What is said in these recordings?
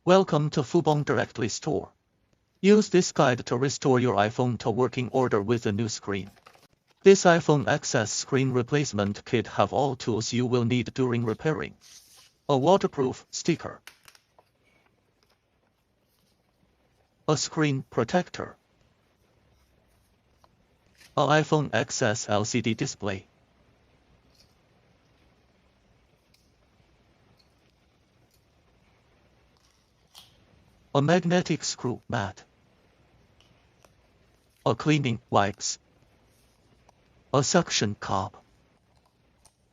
Welcome to FOOBONG Directly Store. Use this guide to restore your iPhone to working order with a new screen. This iPhone XS screen replacement kit have all tools you will need during repairing. A waterproof sticker. A screen protector. A iPhone XS LCD display. A magnetic screw mat. A cleaning wipes. A suction cup.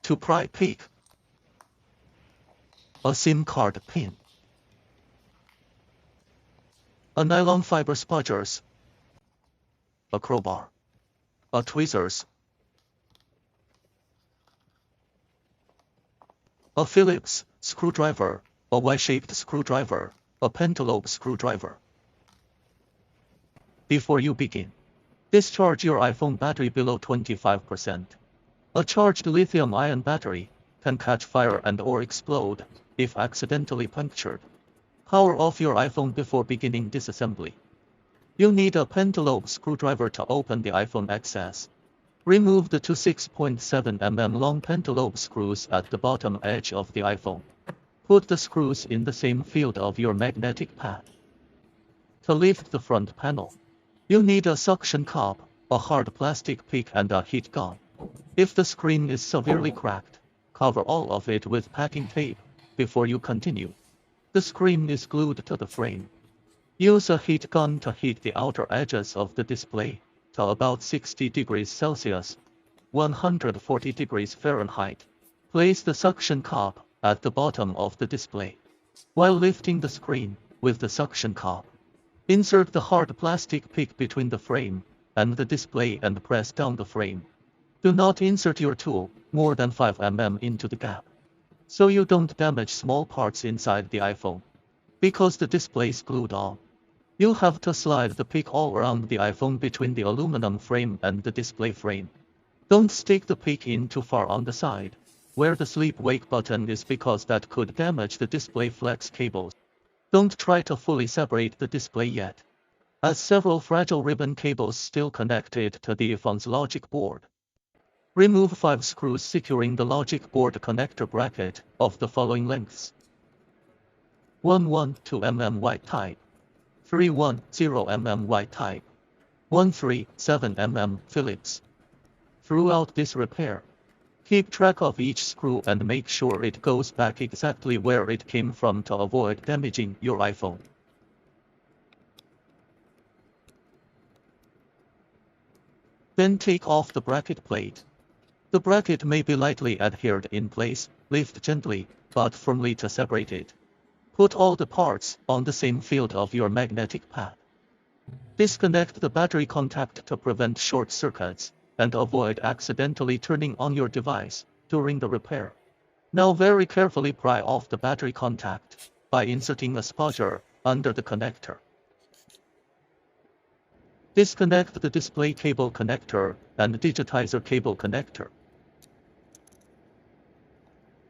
To pry pick. A SIM card pin. A nylon fiber spudgers. A crowbar. A tweezers. A Phillips screwdriver. A Y-shaped screwdriver. A pentalobe screwdriver. Before you begin, discharge your iPhone battery below 25%. A charged lithium-ion battery can catch fire and or explode if accidentally punctured. Power off your iPhone before beginning disassembly. You'll need a pentalobe screwdriver to open the iPhone XS. Remove the two 6.7 mm long pentalobe screws at the bottom edge of the iPhone. Put the screws in the same field of your magnetic pad. To lift the front panel, you'll need a suction cup, a hard plastic pick and a heat gun. If the screen is severely cracked, cover all of it with packing tape before you continue. The screen is glued to the frame. Use a heat gun to heat the outer edges of the display to about 60 degrees Celsius, 140 degrees Fahrenheit. Place the suction cup at the bottom of the display. While lifting the screen with the suction cup, insert the hard plastic pick between the frame and the display and press down the frame. Do not insert your tool more than 5 mm into the gap, so you don't damage small parts inside the iPhone. Because the display is glued on, you'll have to slide the pick all around the iPhone between the aluminum frame and the display frame. Don't stick the pick in too far on the side where the sleep-wake button is, because that could damage the display flex cables. Don't try to fully separate the display yet, as several fragile ribbon cables still connected to the iPhone's logic board. Remove 5 screws securing the logic board connector bracket of the following lengths: 112 mm white type, 310 mm white type, 137 mm Phillips. Throughout this repair, keep track of each screw and make sure it goes back exactly where it came from to avoid damaging your iPhone. Then take off the bracket plate. The bracket may be lightly adhered in place. Lift gently but firmly to separate it. Put all the parts on the same field of your magnetic pad. Disconnect the battery contact to prevent short circuits and avoid accidentally turning on your device during the repair. Now very carefully pry off the battery contact by inserting a spudger under the connector. Disconnect the display cable connector and digitizer cable connector.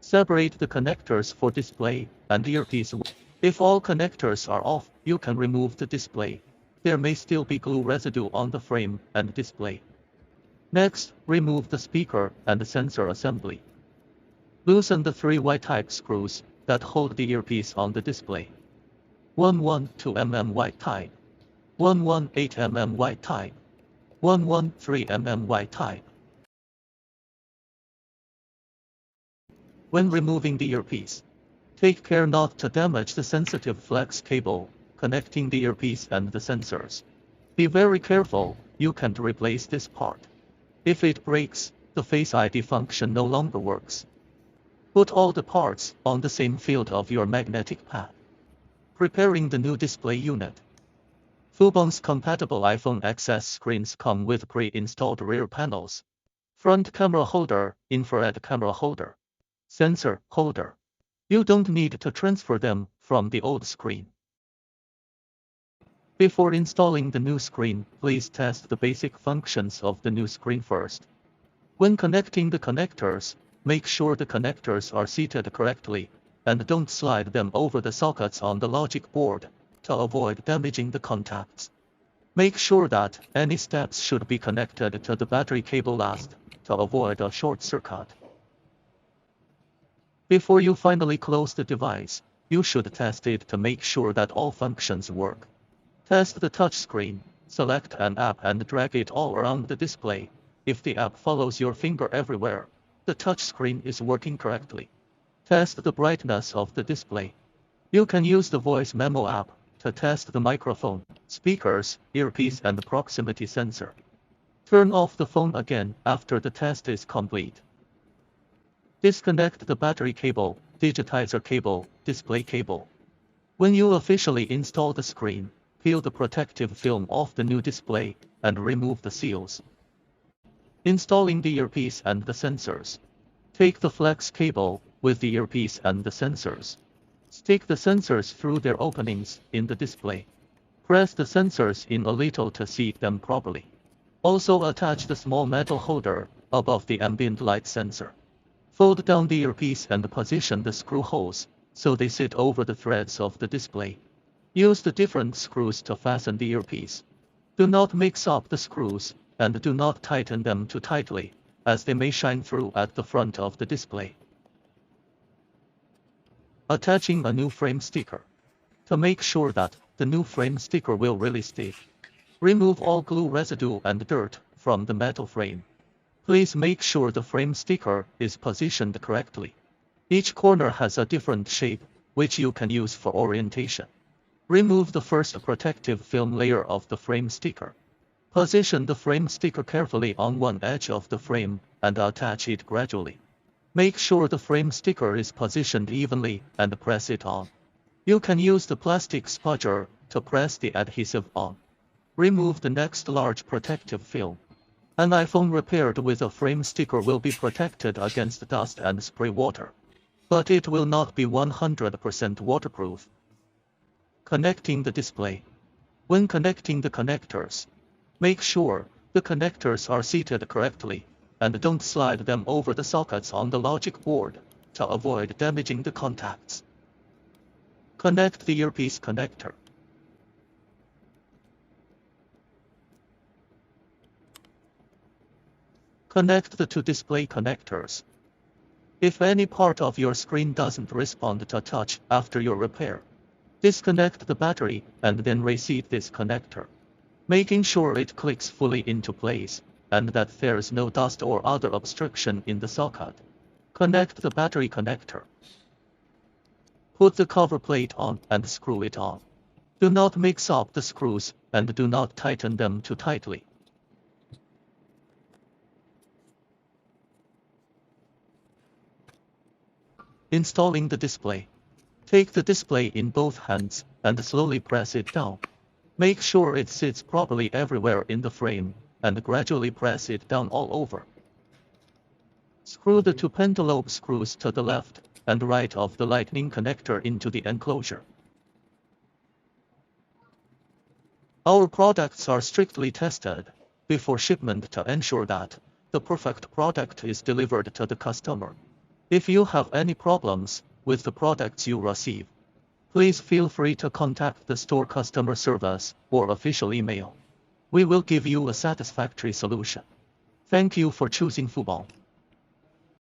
Separate the connectors for display and earpiece. If all connectors are off, you can remove the display. There may still be glue residue on the frame and display. Next, remove the speaker and the sensor assembly. Loosen the 3 Y-type screws that hold the earpiece on the display. 112 mm white type, 118 mm white type, 113 mm white type. When removing the earpiece, take care not to damage the sensitive flex cable connecting the earpiece and the sensors. Be very careful, you can't replace this part. If it breaks, the Face ID function no longer works. Put all the parts on the same field of your magnetic pad. Preparing the new display unit. FOOBONG's compatible iPhone XS screens come with pre-installed rear panels, front camera holder, infrared camera holder, sensor holder. You don't need to transfer them from the old screen. Before installing the new screen, please test the basic functions of the new screen first. When connecting the connectors, make sure the connectors are seated correctly and don't slide them over the sockets on the logic board to avoid damaging the contacts. Make sure that any steps should be connected to the battery cable last to avoid a short circuit. Before you finally close the device, you should test it to make sure that all functions work. Test the touchscreen, select an app and drag it all around the display. If the app follows your finger everywhere, the touchscreen is working correctly. Test the brightness of the display. You can use the voice memo app to test the microphone, speakers, earpiece and proximity sensor. Turn off the phone again after the test is complete. Disconnect the battery cable, digitizer cable, display cable. When you officially install the screen, peel the protective film off the new display and remove the seals. Installing the earpiece and the sensors. Take the flex cable with the earpiece and the sensors. Stick the sensors through their openings in the display. Press the sensors in a little to seat them properly. Also attach the small metal holder above the ambient light sensor. Fold down the earpiece and position the screw holes so they sit over the threads of the display. Use the different screws to fasten the earpiece. Do not mix up the screws and do not tighten them too tightly, as they may shine through at the front of the display. Attaching a new frame sticker. To make sure that the new frame sticker will really stick, remove all glue residue and dirt from the metal frame. Please make sure the frame sticker is positioned correctly. Each corner has a different shape, which you can use for orientation. Remove the first protective film layer of the frame sticker. Position the frame sticker carefully on one edge of the frame and attach it gradually. Make sure the frame sticker is positioned evenly and press it on. You can use the plastic spudger to press the adhesive on. Remove the next large protective film. An iPhone repaired with a frame sticker will be protected against dust and spray water, but it will not be 100% waterproof. Connecting the display. When connecting the connectors, make sure the connectors are seated correctly, and don't slide them over the sockets on the logic board to avoid damaging the contacts. Connect the earpiece connector. Connect the two display connectors. If any part of your screen doesn't respond to touch after your repair, disconnect the battery and then reseat this connector, making sure it clicks fully into place and that there is no dust or other obstruction in the socket. Connect the battery connector. Put the cover plate on and screw it on. Do not mix up the screws and do not tighten them too tightly. Installing the display. Take the display in both hands and slowly press it down. Make sure it sits properly everywhere in the frame and gradually press it down all over. Screw the two pentalobe screws to the left and right of the lightning connector into the enclosure. Our products are strictly tested before shipment to ensure that the perfect product is delivered to the customer. If you have any problems with the products you receive, please feel free to contact the store customer service or official email. We will give you a satisfactory solution. Thank you for choosing FOOBONG.